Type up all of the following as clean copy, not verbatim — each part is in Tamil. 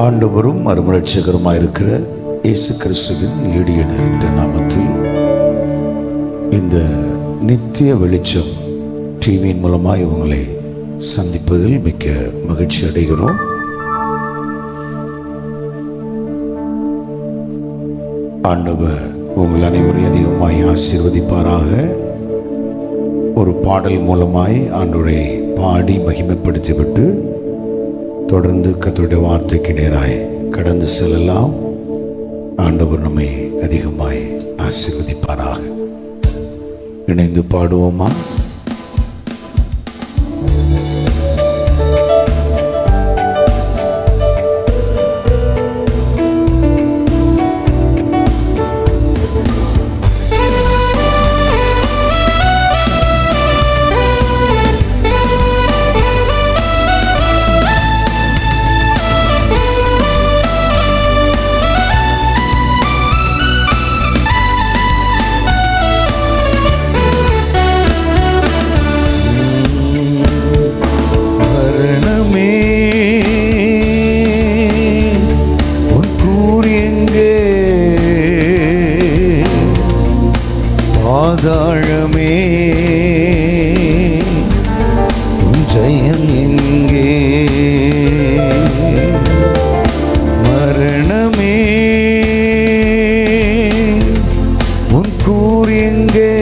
ஆண்டவரும் மறுமலட்சகருமாயிருக்கிற இயேசு கிறிஸ்துவின் ஈடு நிறைந்த நாமத்தில் இந்த நித்திய வெளிச்சம் டிவியின் மூலமாக உங்களை சந்திப்பதில் மிக்க மகிழ்ச்சி அடைகிறோம். ஆண்டவர் உங்கள் அனைவரையும் அதிகமாய் ஆசீர்வதிப்பாராக. ஒரு பாடல் மூலமாய் ஆண்டவரை பாடி மகிமைப்படுத்திவிட்டு தொடர்ந்து கர்த்தருடைய வார்த்தைக்கு நேராய் கடந்து செல்லலாம். ஆண்டவர் நம்மை அதிகமாய் ஆசீர்வதிப்பாராக. இணைந்து பாடுவோமா? பாதாளமே உன் ஜெயம் எங்கே? மரணமே உன் கூர் எங்கே?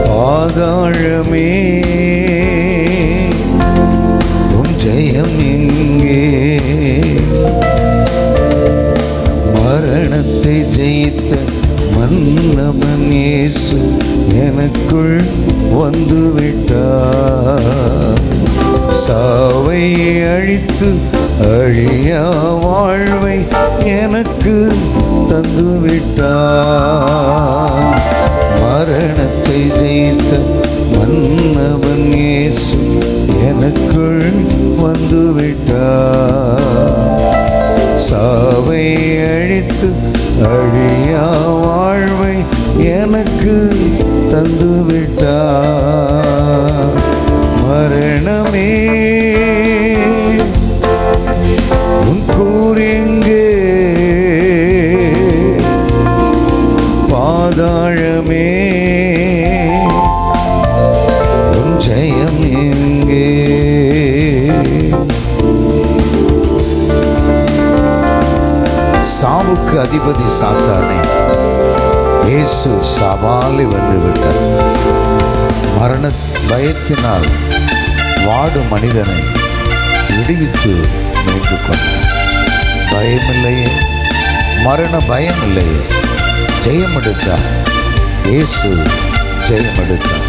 பாதாளமே உன் ஜெயம் எங்கே? மரணத்தை ஜெயித்த மன்னவன் இயேசு எனக்குள் வந்து விட்டார். சாவை அழித்து அழியா வாழ்வை எனக்கு தந்து விட்டார். மரணத்தை ஜெயித்த மன்னவன் இயேசு எனக்குள் வந்து விட்டார். சாவை அழித்து அழியா வாழ்வை எனக்கு தந்து விட்டார். மரணமே உன் கூர் எங்கே? பாதாளமே உன் ஜெயம் எங்கே? சாவுக்கு அதிபதி சாத்தானே இயேசு சவாலை வந்துவிட்டார். மரண பயத்தினால் வாடும் மனிதனை விடுவித்து மீண்டு கொண்டார். பயமில்லையே, மரண பயமில்லையே, ஜெயம் எடுத்தார். இயேசு ஜெயம் எடுத்தார்.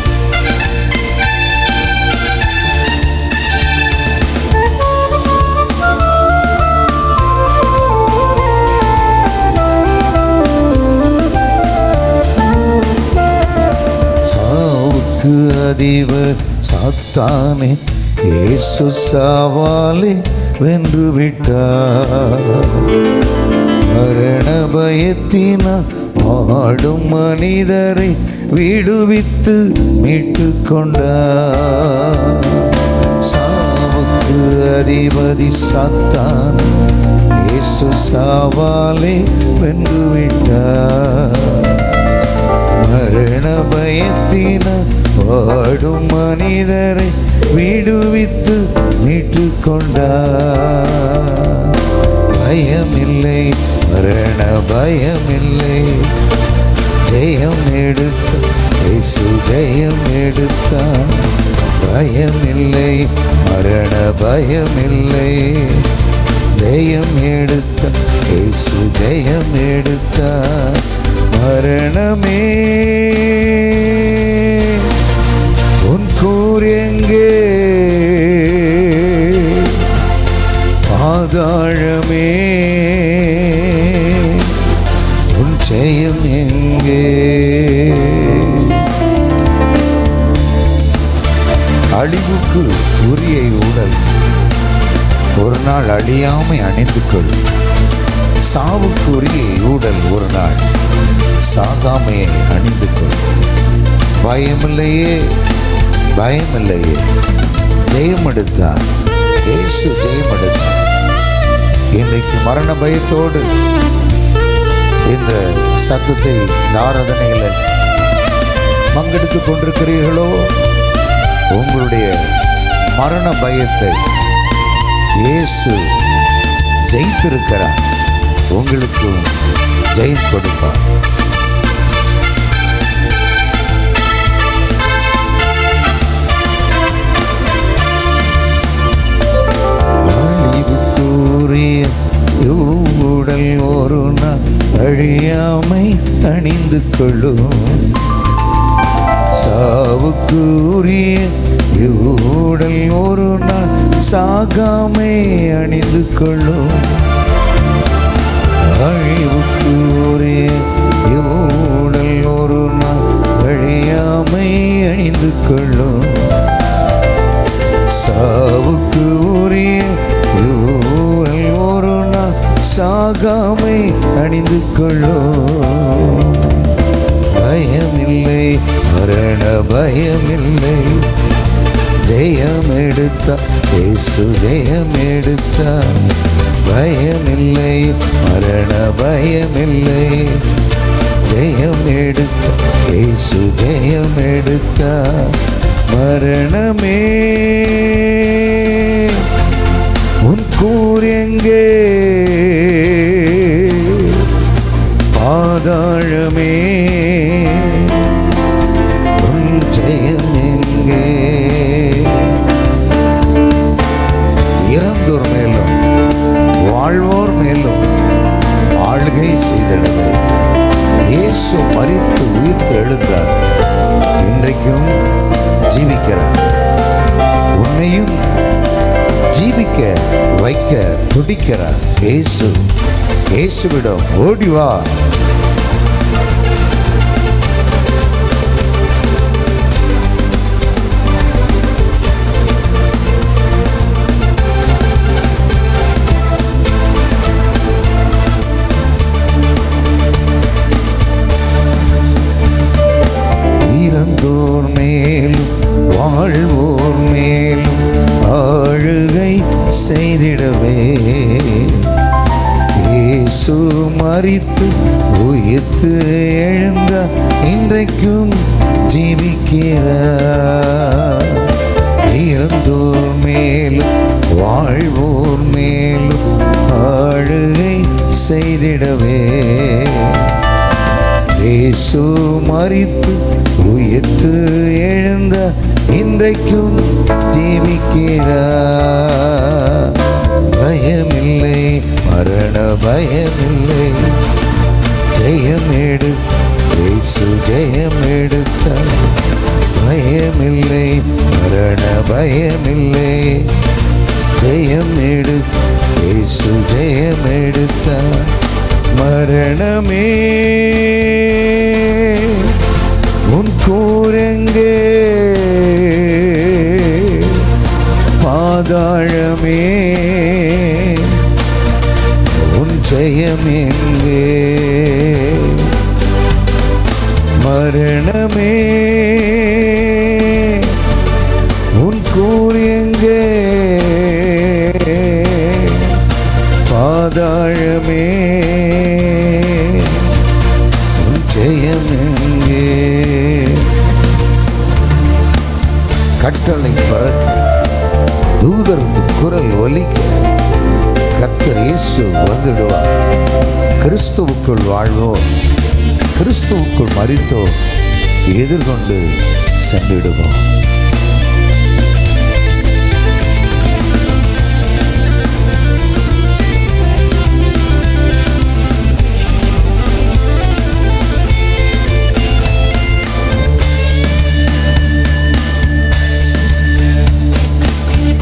அதிபர் சாத்தானே இயேசு சவாலை வென்று விட்டார். மரண பயத்தினால் ஆடும் மனிதரை விடுவித்து மீட்டு கொண்டார். சாவுக்கு அதிபதி சாத்தான் இயேசு சவாலை வென்று விட்டார். மரண பயத்தினால் வாடும் மனிதரை விடுவித்து மீட்டு கொண்டார். பயமில்லை, மரண பயமில்லை, ஜெயம் எடுத்த இயேசு ஜெயம் எடுத்தார். பயமில்லை, மரண பயமில்லை, ஜெயம் எடுத்த இயேசு ஜெயம் எடுத்தார். மரணமே உன் கூர் எங்கே? பாதாளமே உன் ஜெயம் எங்கே? அழிவுக்கு உரிய உடல் ஒரு நாள் அழியாமை அணிந்து கொள். சாவுக்குரிய ஊடல் ஒரு நாள் சாகாமையை அணிந்து கொள். பயமில்லையே, பயமில்லையே, ஜெயம் எடுத்தார். இயேசு ஜெயம் எடுத்தார். இன்றைக்கு மரண பயத்தோடு இந்த சத்தத்தை ஆராதனைகளை பங்கெடுத்துக் கொண்டிருக்கிறீர்களோ, உங்களுடைய மரண பயத்தை இயேசு ஜெயித்திருக்கிறார். உங்களுக்கு ஜெயம் கொடுப்பார். உடல் ஒரு நாள் அழியாமை அணிந்து கொள்ளும். சாவுக்கு உரிய உடல் ஒரு நாள் சாகாமை அணிந்து கொள்ளும். அழிவுக்கு உரிய உடல் ஒரு நாள் அழியாமை அணிந்து கொள்ளும். சாவுக்கு உரிய ஒரு நாள் சாகாமை அணிந்து கொள்ளும். பயமில்லை, மரண பயமில்லை, ஜெயம் எடுத்தார் இயேசு ஜெயம் எடுத்தார். பயமில்லை, மரண பயமில்லை, ஜெயம் எடுத்தார் இயேசு ஜெயம் எடுத்தார். மரணமே உன் கூர் எங்கே, பாதாளமே உன் ஜெயம் எங்கே. இறந்தோர் மேலும் வாழ்வோர் மேலும் ஆளுகை செய்திடவே இயேசு மரித்து உயிர்த்து எழுந்தார். இன்றைக்கும் ஜீவிக்கிறார். உன்னையும் ஜீவிக்க வைக்க துடிக்கிறார் இயேசு. இயேசுவிடம் ஓடிவா. இறந்தோர் மேலும் வாழ்வோர் மேலும் ஆளுகை செய்திடவே இயேசு மரித்து உயிர்த்து எழுந்த இன்றைக்கும் ஜீவிக்கிறார். இறந்தோர் மேலும் வாழ்வோர் மேலும் ஆளுகை செய்திடவே இயேசு மரித்து உயிர்த்து எழுந்த இன்றைக்கும் ஜீவிக்கிறார். பயமில்லை, மரண பயமில்லை, ஜெயம் எடு இயேசு ஜெயம் எடுத்தார். பயமில்லை, மரண பயமில்லை, ஜெயம் எடு இயேசு ஜெயம் எடுத்தார். மரணமே உன் கூர் எங்கே, பாதாளமே உன் ஜெயம் எங்கே. மரணமே உன் கூர் எங்கே, பாதாளமே உன் ஜெயம் எங்கே. கட்டளை பறக்க தூதர் குரல் ஒலிக்க கர்த்தர் இயேசு வந்துடுவார். கிறிஸ்துவுக்குள் வாழ்வோம், கிறிஸ்துவுக்குள் மரித்தோம், எதிர்கொண்டு சென்றிடுவோம்.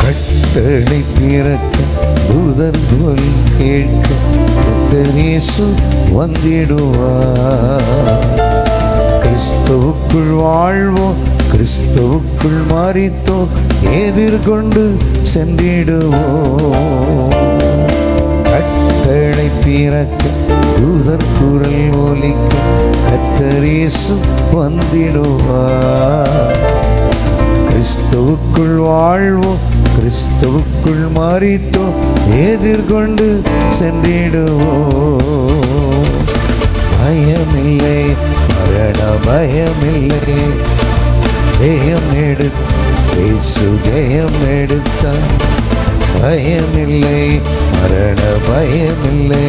கட்டளை பிறக்க தூதர் குரல் கேட்க கர்த்தர் இயேசு வந்திடுவார். கிறிஸ்துவுக்குள் வாழ்வோம், கிறிஸ்துவுக்குள் மரித்தோம், எதிர்கொண்டு சென்றிடுவோம். கட்டளை பிறக்க தூதர் குரல் ஒலிக்க கர்த்தர் இயேசு வந்திடுவார். கிறிஸ்து கிறிஸ்துவுக்குள் வாழ்வோம், கிறிஸ்துவுக்குள் மரித்தோம், எதிர்கொண்டு சென்றிடுவோம். பயமில்லை, மரண பயமில்லை, ஜெயம் இயேசு ஜெயம் எடுத்தார். பயமில்லை, மரண பயமில்லை,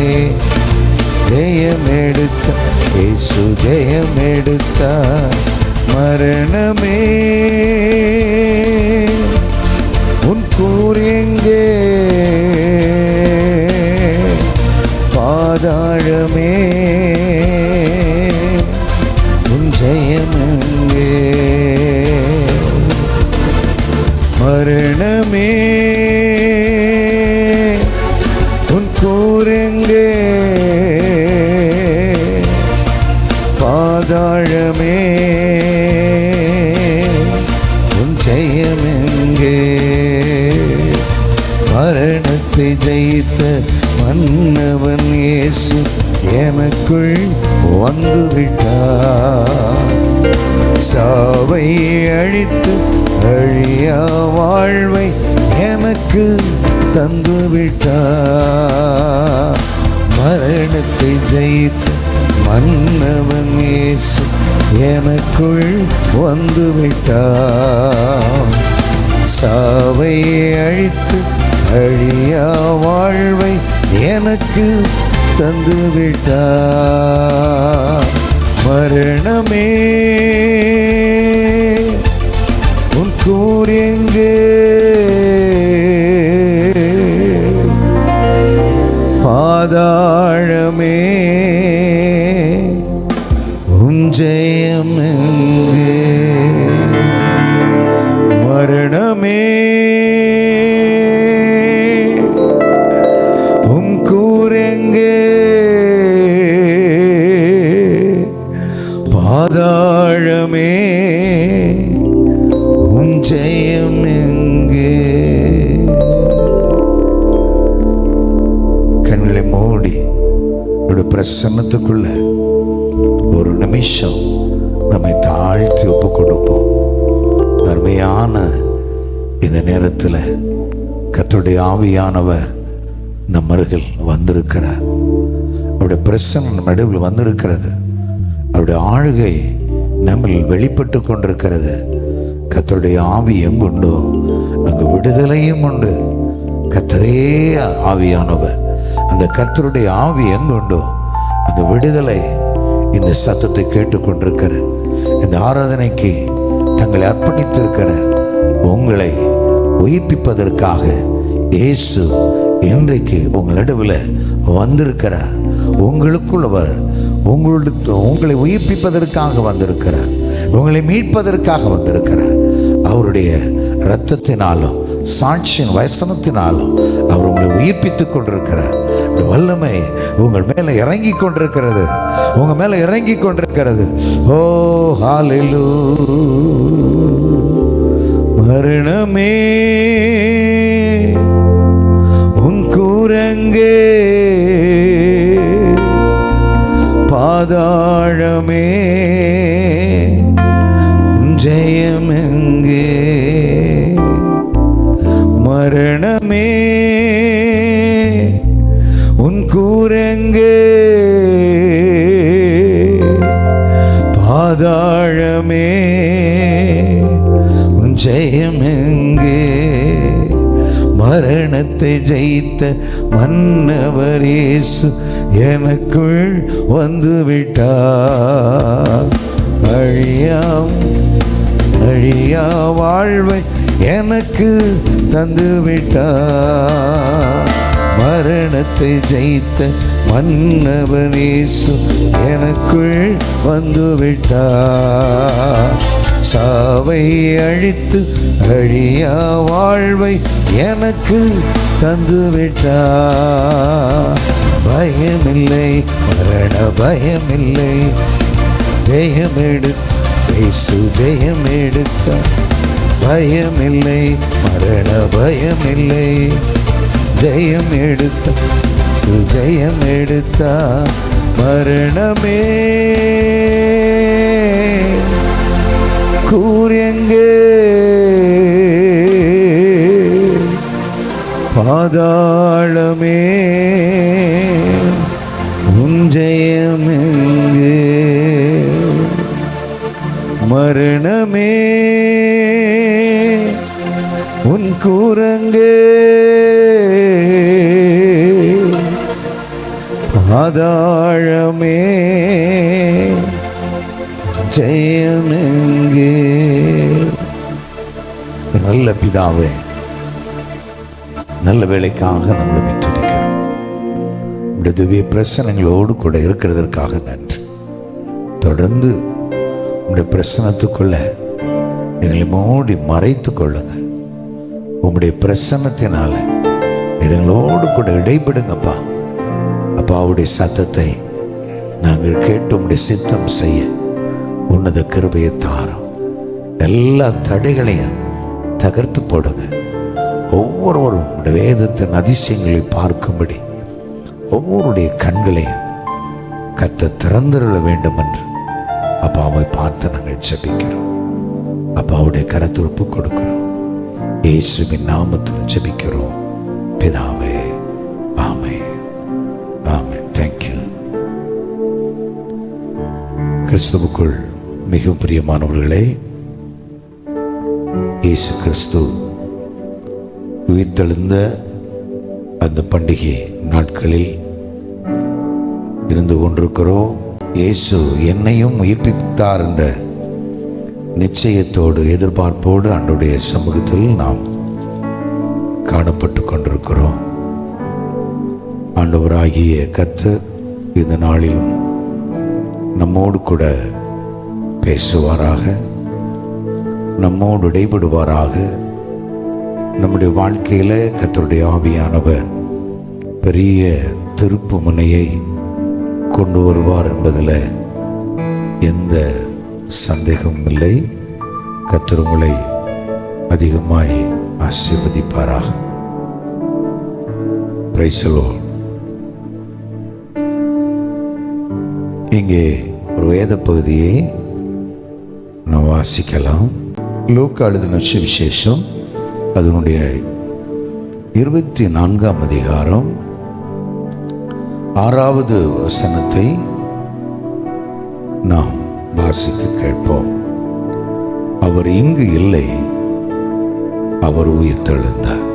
ஜெயம் எடுத்தார். இயேசு ஜெயம் எடுத்தார். மரணமே உன் கூர் எங்கே, பாதாளமே உன் ஜெயம் எங்கே. மரணமே உன் கூர் எங்கே, பாதாளமே உன் ஜெயம் எங்கே. மரணத்தை ஜெயித்த மன்னவன் இயேசு எனக்குள் வந்துவிட்டார். சாவை அழித்து அழியா வாழ்வை எனக்கு தந்துவிட்டார். மரணத்தை ஜெயித்த மன்னவன் இயேசு எனக்குள் வந்துவிட்டார். சாவை அழித்து அழியா வாழ்வை எனக்கு தந்துவிட்டார். மரணமே உன் கூர் எங்கே, பாதாளமே உன் ஜெயம் எங்கே. மரணமே உன் கூர் எங்கே, பாதாளமே உன் ஜெயம் எங்கே. கண்களை மூடி ஒரு பிரசன்னத்துக்குள்ள ஒரு நிமிஷம் நம்மை தாழ்த்தி ஒப்பு கொடுப்போம். அருமையான இந்த நேரத்தில் கர்த்தருடைய ஆவியானவர் நம் அருகில் வந்திருக்கிறார். அவருடைய பிரசன்னம் நம் நடுவில் வந்திருக்கிறது. அவருடைய ஆளுகை நம்மில் வெளிப்பட்டு கொண்டிருக்கிறது. கர்த்தருடைய ஆவி எங்குண்டோ அங்கு விடுதலையும் உண்டு. கர்த்தரே ஆவியானவர். அந்த கர்த்தருடைய ஆவி எங்குண்டோ அங்கு விடுதலை. இந்த சத்தத்தை கேட்டுக்கொண்டிருக்கிற, இந்த ஆராதனைக்கு தங்களை அர்ப்பணித்திருக்கிற உங்களை உயிர்ப்பிப்பதற்காக இயேசு இன்றைக்கு உங்கள் நடுவில் வந்திருக்கிறார். உங்களுக்குள்ளவர் உங்களை உயிர்ப்பிப்பதற்காக வந்திருக்கிறார். உங்களை மீட்பதற்காக வந்திருக்கிறார். அவருடைய இரத்தத்தினாலும் சாட்சியின் வசனத்தினாலும் அவர் உங்களை உயிர்ப்பித்துக் கொண்டிருக்கிறார். வல்லமை உங்கள் மேல இறங்கி கொண்டிருக்கிறது. உங்க மேல இறங்கி கொண்டிருக்கிறது. ஓ ஹல்லேலூயா. மரணமே உன் கூர் எங்கே, பாதாளமே உன் ஜெயம் எங்கே. மரணமே உன் கூர் எங்கே, பாதாளமே உன் ஜெயம் எங்கே. மரணத்தை ஜெயித்த மன்னவர் இயேசு எனக்குள் வந்துவிட்டார். அழியா வாழ்வை எனக்கு தந்துவிட்டார். மரணத்தை ஜெயித்த மன்னவர் இயேசு எனக்குள் வந்துவிட்டார். சாவை அழித்து அழியா வாழ்வை எனக்கு தந்துவிட்டார். பயமில்லை, மரண பயமில்லை, ஜெயமெடு இயேசு ஜெயம் எடுத்தார். பயமில்லை, மரண பயமில்லை, ஜெயம் எடுத்தார். ஜெயம் எடுத்தார். மரணமே கூரியங்கே பாதாளமே உன் ஜெயமெங்கே மரணமே உன் கூரங்கே பாதாளமே ஜெயமெங்கே. நல்ல பிதாவே, நல்ல வேலைக்காக நாங்கள் மீட்டெடுக்கிறோம். உடைய திவ்ய பிரசனங்களோடு கூட இருக்கிறதற்காக நன்றி. தொடர்ந்து உடைய பிரசனத்துக்குள்ள எங்களை மூடி மறைத்து கொள்ளுங்க. உங்களுடைய பிரசன்னத்தினால எங்களோடு கூட இடைபடுங்கப்பா. அப்பாவுடைய சத்தத்தை நாங்கள் கேட்டு உடைய சித்தம் செய்ய உன்னத கிருபையை தாரும். எல்லா தடைகளையும் தகர்த்து போடுங்க. ஒவ்வொருவரும் உடைய வேதத்தின் அதிசயங்களை பார்க்கும்படி ஒவ்வொருடைய கண்களையும் கர்த்தர் திறந்திருள வேண்டும் என்று அப்பாவை பார்த்து நாங்கள் ஜெபிக்கிறோம். அப்பாவுடைய கரத்தில் ஒப்பு கொடுக்கிறோம். இயேசுவின் நாமத்தில் ஜெபிக்கிறோம் பிதாவே. ஆமென், ஆமென். தேங்க்யூ. கிறிஸ்துவுக்குள் மிகவும் பிரியமானவர்களே, இயேசு கிறிஸ்து உயிர்த்தெழுந்த அந்த பண்டிகை நாட்களில் இருந்து கொண்டிருக்கிறோம். இயேசு என்னையும் உயிர்ப்பித்தார் என்ற நிச்சயத்தோடு எதிர்பார்ப்போடு ஆண்டவருடைய சமூகத்தில் நாம் காணப்பட்டு கொண்டிருக்கிறோம். ஆண்டவராகிய கர்த்தர் இந்த நாளிலும் நம்மோடு கூட பேசுவாராக, நம்மோடு இடைபடுவாராக. நம்முடைய வாழ்க்கையில் கர்த்தருடைய ஆவியானவர் பெரிய திருப்பு முனையை கொண்டு வருவார் என்பதில் எந்த சந்தேகமும் இல்லை. கர்த்தர் உங்களை அதிகமாய் ஆசீர்வதிப்பாராக. Praise the Lord. இங்கே ஒரு வேத பகுதியை நாம் வாசிக்கலாம். லூக்கா எழுதின சுவிசேஷம் அதனுடைய 24ஆம் அதிகாரம் 6வது வசனத்தை நாம் வாசிக்க கேட்போம். அவர் இங்கு இல்லை, அவர் உயிர்த்தெழுந்தார்.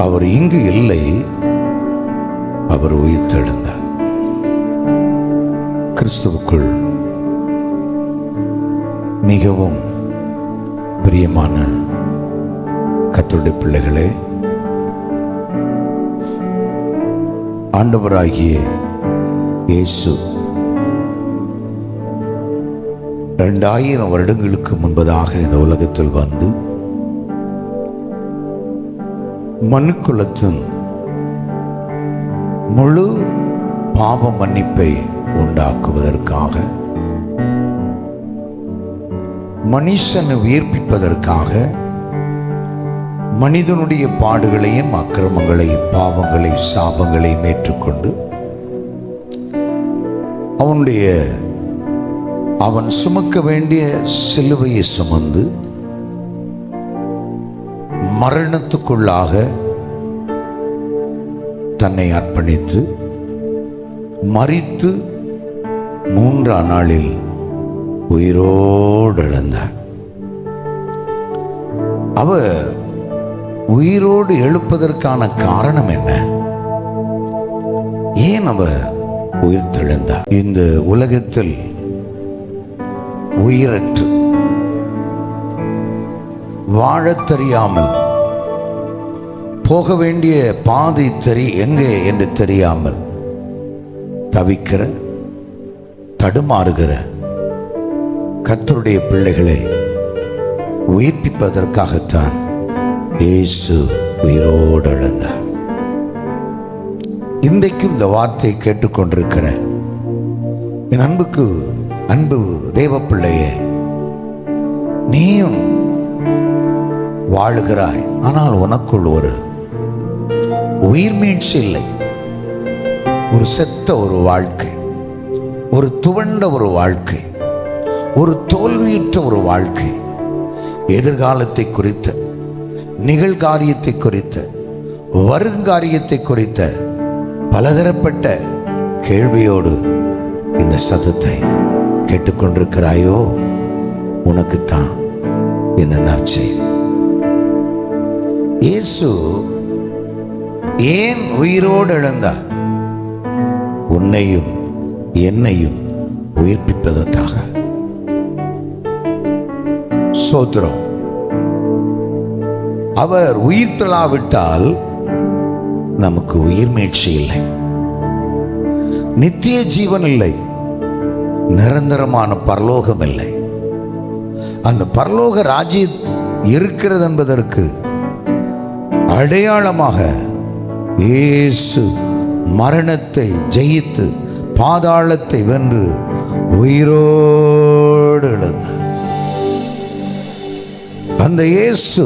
அவர் இங்கு இல்லை, அவர் உயிர்த்தெழுந்தார். கிறிஸ்துவுக்குள் மிகவும் பிரியமான கர்த்தருடைய பிள்ளைகளே, ஆண்டவராகிய இயேசு 2000 வருடங்களுக்கு முன்பதாக இந்த உலகத்தில் வந்து மனுக்குலத்தின் முழு பாவ மன்னிப்பை உண்டாக்குவதற்காக, மனுஷனை உயிர்ப்பிப்பதற்காக, மனிதனுடைய பாடுகளையும் அக்கிரமங்களையும் பாவங்களையும் சாபங்களையும் ஏற்றுக்கொண்டு அவன் சுமக்க வேண்டிய சிலுவையை சுமந்து மரணத்துக்குள்ளாக தன்னை அர்ப்பணித்து மரித்து 3ஆம் நாளில் உயிரோடு எழுந்தார். அவர் உயிரோடு எழுப்பதற்கான காரணம் என்ன? ஏன் அவர் உயிர்த்தெழுந்தார்? இந்த உலகத்தில் உயிரற்று வாழத் தெரியாமல், போக வேண்டிய பாதை எங்கே என்று தெரியாமல் தவிக்கிற, தடுமாறுகிற கர்த்தருடைய பிள்ளைகளை உயிர்ப்பிப்பதற்காகத்தான் இயேசு உயிரோடு எழுந்தார். இன்றைக்கும் இந்த வார்த்தையை கேட்டுக்கொண்டிருக்கிற என் அன்பு தேவ பிள்ளையே, நீயும் வாழுகிறாய். ஆனால் உனக்குள் ஒரு உயிர் மீட்சி இல்லை. ஒரு செத்த ஒரு வாழ்க்கை, ஒரு துவண்ட ஒரு வாழ்க்கை, ஒரு தோல்வியுற்ற ஒரு வாழ்க்கை, எதிர்காலத்தை குறித்த, நிகழ்காரியத்தை குறித்த, வருங்காரியத்தை குறித்த பலதரப்பட்ட கேள்வியோடு இந்த சத்தத்தை கேட்டுக்கொண்டிருக்கிறாயோ, உனக்குத்தான் இந்த நற்செய்தி. இயேசு ஏன் உயிரோடு எழுந்தார்? உன்னையும் என்னையும் உயிர்ப்பிப்பதற்காக. சோத்திரம். அவர் உயிர் தொழாவிட்டால் நமக்கு உயிர் மீட்சி இல்லை, நித்திய ஜீவன் இல்லை, நிரந்தரமான பரலோகம் இல்லை. அந்த பரலோக ராஜ்யம் இருக்கிறது என்பதற்கு அடையாளமாக இயேசு மரணத்தை ஜெயித்து பாதாளத்தை வென்று உயிரோடு எழுந்தார். அந்த இயேசு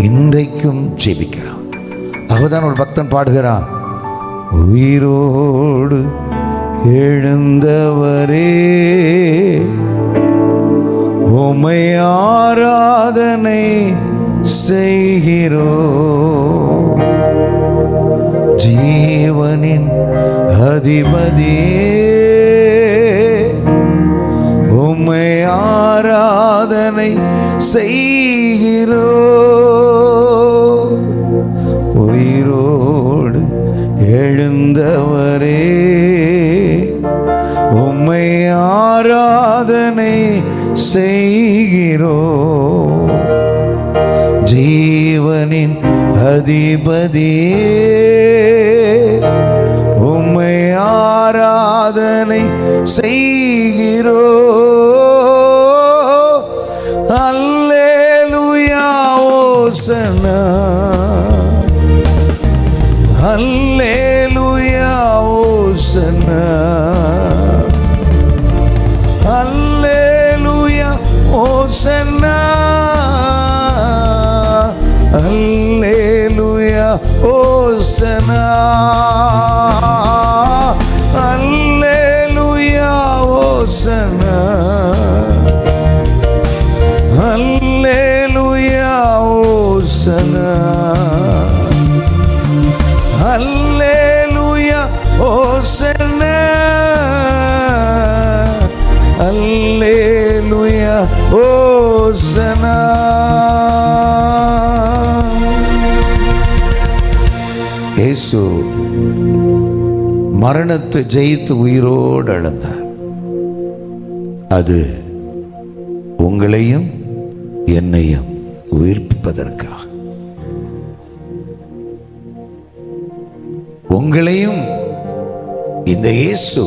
இன்றைக்கும் ஜெபிக்கிறார். அவர்தான் ஒரு பக்தன் பாடுகிறான், உயிரோடு எழுந்தவரே உம்மை ஆராதனை செய்கிறோ, ஜீவனின் அதிபதியே உம்மை ஆராதனை செய்கிறோ, உயிரோடு எழுந்தவரே உம்மை ஆராதனை செய்கிறோ, ஜீவனின் அதிபதியே உம்மை ஆராதனை செய்கிறோ, அல்லேலூயா ஓசன்னா, அல்லேலூயா ஓசன்னா, அல்லேலூயா ஓசன்னா, அல்லேலூயா ஓசன்னா, அல்லேலூயா ஓசன்னா, அல்லேலூயா ஓசன்னா, அல்லேலூயா ஓசன்னா, அல்லேலூயா ஓசன்னா. இயேசு மரணத்தை ஜெயித்து உயிரோடு எழுந்தார். அது உங்களையும் என்னையும் உயிர்ப்பிப்பதற்காக. உங்களையும் இந்த இயேசு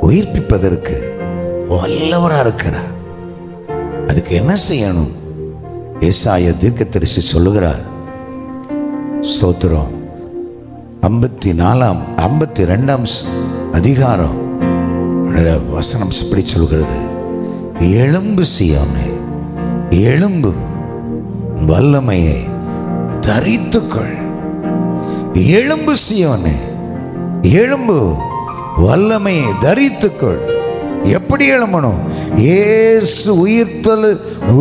உயிர்ப்பிப்பதற்கு வல்லவராக இருக்கிறார். அதுக்கு என்ன செய்யணும்? ஏசாயா தீர்க்கதரிசி சொல்லுகிறார். ஸ்தோத்திரம். 52 அதிகாரம் வசனம் இப்படி சொல்கிறது, எழும்பு சீயோனே, எழும்பு, வல்லமையை தரித்துக்கொள். எழும்பு சீயோனே, எழும்பு, வல்லமையை தரித்துக்கொள். எப்படி எழும்பணும்? இயேசு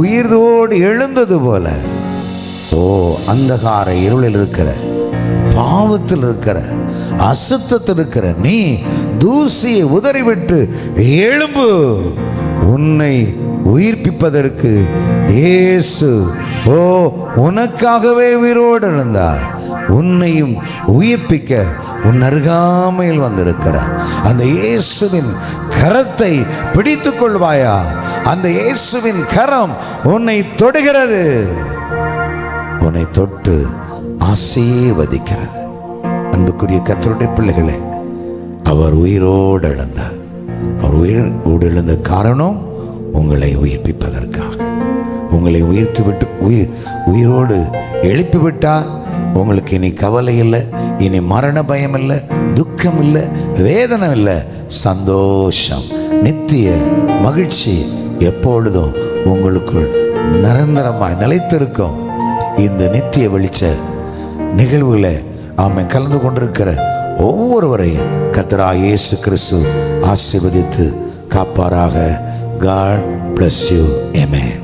உயிரோடு எழுந்தது போல. ஓ, அந்தகார இருளில் இருக்கிற, பாவத்தில் இருக்கிற, அசுத்தத்தில் இருக்கிற நீ தூசியை உதறிவிட்டு எழும்பு. உன்னை உயிர்ப்பிப்பதற்கு இயேசு உனக்காகவே உயிரோடு எழுந்தார். உன்னையும் உயிர்ப்பிக்க உன் அருகாமையில் வந்திருக்கிறார். அந்த இயேசுவின் கரத்தை பிடித்துக் கொள்வாயா? அந்த இயேசுவின் கரம் உன்னை தொடுகிறது, உன்னை தொட்டு ஆசீர்வதிக்கிறது. அன்புக்குரிய கர்த்தருடைய பிள்ளைகளே, அவர் உயிரோடு எழுந்தார். அவர் உயிரோடு எழுந்த காரணம் உங்களை உயிர்ப்பிப்பதற்காக. உங்களை உயிர்த்து விட்டு உயிரோடு எழுப்பிவிட்டார். உங்களுக்கு இனி கவலை இல்லை, இனி மரண பயம் இல்லை, துக்கம் இல்லை, வேதனை இல்லை, சந்தோஷம், நித்திய மகிழ்ச்சி எப்பொழுதும் உங்களுக்குள் நிரந்தரமாய் நிலைத்திருக்கும். இந்த நித்திய வெளிச்ச நிகழ்வுகளை ஆமை கலந்து கொண்டிருக்கிற ஒவ்வொருவரையும் கர்த்தராகிய இயேசு கிறிஸ்து ஆசீர்வதித்து காப்பாராக. God bless you. Amen.